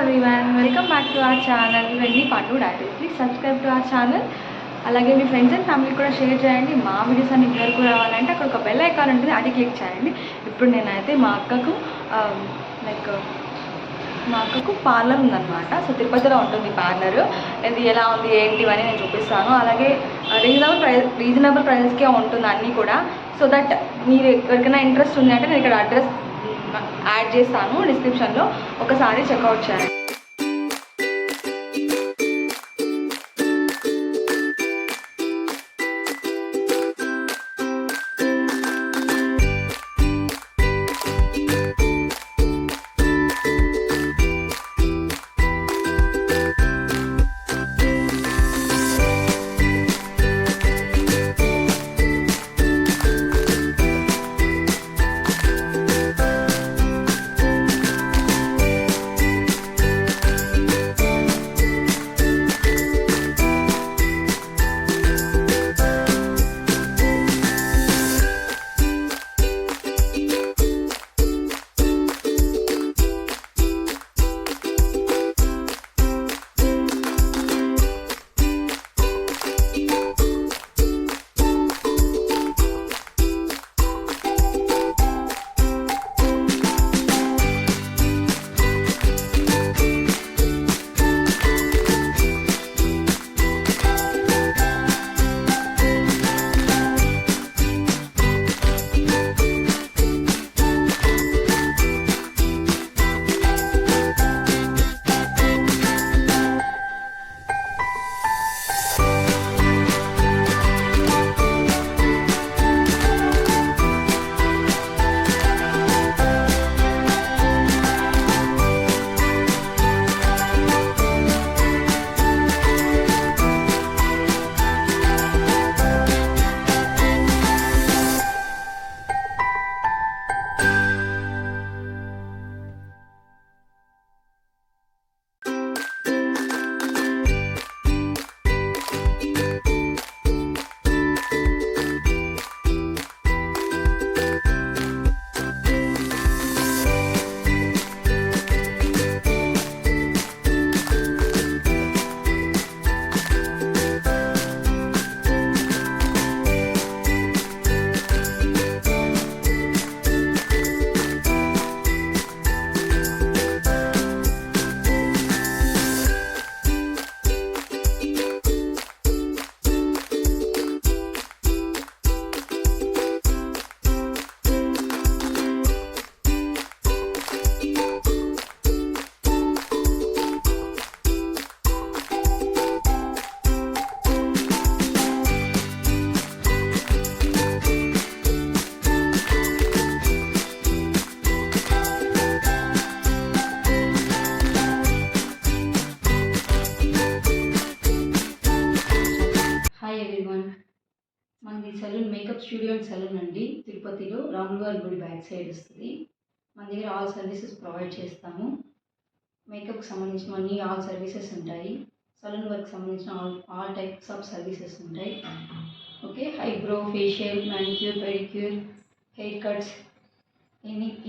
Everyone, welcome back to our channel Venni Pandu diaries. Please subscribe to our channel. అలాగే మీ friends and family కూడా share చేయండి. మా videos అన్ని మీ వరకు రావాలంటే అక్కడ ఒక బెల్ ఐకాన్ ఉంటుంది, అది క్లిక్ చేయండి. ఇప్పుడు నేనైతే మా అక్కకు పార్లర్ ఉందన్నమాట. సో తిరుపతిలో ఉంటుంది పార్లర్. ఇది ఎలా ఉంది ఏంటివని నేను చూపిస్తాను. అలాగే రీజనబుల్ ప్రైజెస్కే ఉంటుంది అన్నీ కూడా. సో దట్ మీరు ఎవరికైనా ఇంట్రెస్ట్ ఉంది అంటే నేను ఇక్కడ అడ్రస్ యాడ్ చేస్తాను డిస్క్రిప్షన్లో, ఒకసారి చెక్అవుట్ చేయండి. మనది salon makeup studio and salon అండి. తిరుపతిలో రాములవారి గుడి బ్యాక్ సైడ్ వస్తుంది. మన దగ్గర ఆల్ సర్వీసెస్ ప్రొవైడ్ చేస్తాము. మేకప్కి సంబంధించిన అన్ని ఆల్ సర్వీసెస్ ఉంటాయి. సెలూన్ వర్క్ సంబంధించిన ఆల్ టైప్స్ ఆఫ్ సర్వీసెస్ ఉంటాయి. Okay, eyebrow, facial, manicure, pedicure, hair cuts,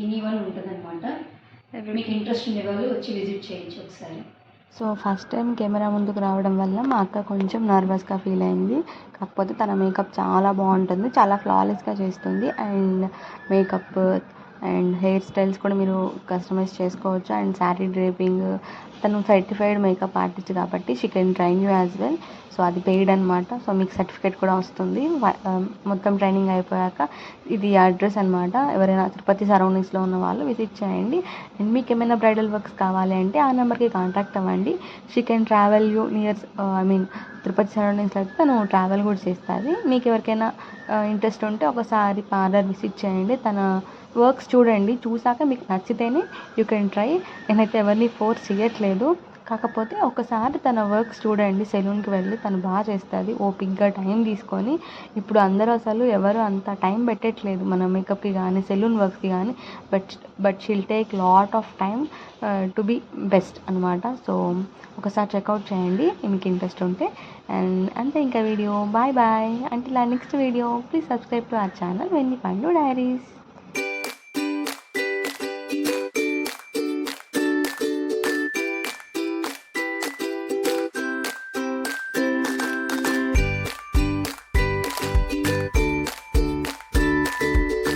any one ఉంటుంది అనమాట. మీకు ఇంట్రెస్ట్ ఉండే వాళ్ళు వచ్చి విజిట్ చేయొచ్చు ఒకసారి. సో ఫస్ట్ టైం కెమెరా ముందుకు రావడం వల్ల మా అక్క కొంచెం నర్వస్గా ఫీల్ అయింది. కాకపోతే తన మేకప్ చాలా బాగుంటుంది, చాలా ఫ్లాలెస్గా చేస్తుంది. And makeup and hair styles కూడా మీరు కస్టమైజ్ చేసుకోవచ్చు. అండ్ శారీ డ్రేపింగ్, తను సర్టిఫైడ్ మేకప్ ఆర్టిస్ట్ కాబట్టి she can train you as well. So అది పెయిడ్ అనమాట. సో మీకు సర్టిఫికేట్ కూడా వస్తుంది మొత్తం ట్రైనింగ్ అయిపోయాక. ఇది అడ్రస్ అనమాట. ఎవరైనా తిరుపతి సరౌండింగ్స్లో ఉన్న వాళ్ళు విజిట్ చేయండి. అండ్ మీకు ఏమైనా బ్రైడల్ వర్క్స్ కావాలి అంటే ఆ నెంబర్కి కాంటాక్ట్ అవ్వండి. She can travel you near Tirupati సరౌండింగ్స్లో అయితే తను ట్రావెల్ కూడా చేస్తుంది. మీకు ఎవరికైనా ఇంట్రెస్ట్ ఉంటే ఒకసారి పార్లర్ విజిట్ చేయండి. తన వర్క్స్ చూడండి, చూసాక మీకు నచ్చితేనే యూ కెన్ ట్రై. నేనైతే ఎవరిని ఫోర్స్ చేయట్లేదు. కాకపోతే ఒకసారి తన వర్క్స్ చూడండి, సెలూన్కి వెళ్ళి తను బాగా చేస్తుంది ఓపిక్గా టైం తీసుకొని. ఇప్పుడు అందరూ అసలు ఎవరు అంత టైం పెట్టట్లేదు మన మేకప్కి కానీ సెలూన్ వర్క్స్కి కానీ. But she'll take lot of time to be best అనమాట. సో ఒకసారి చెక్అవుట్ చేయండి మీకు ఇంట్రెస్ట్ ఉంటే. అండ్ అంతే ఇంకా video. Bye bye. Until next video please subscribe to our channel Venni Pandu diaries.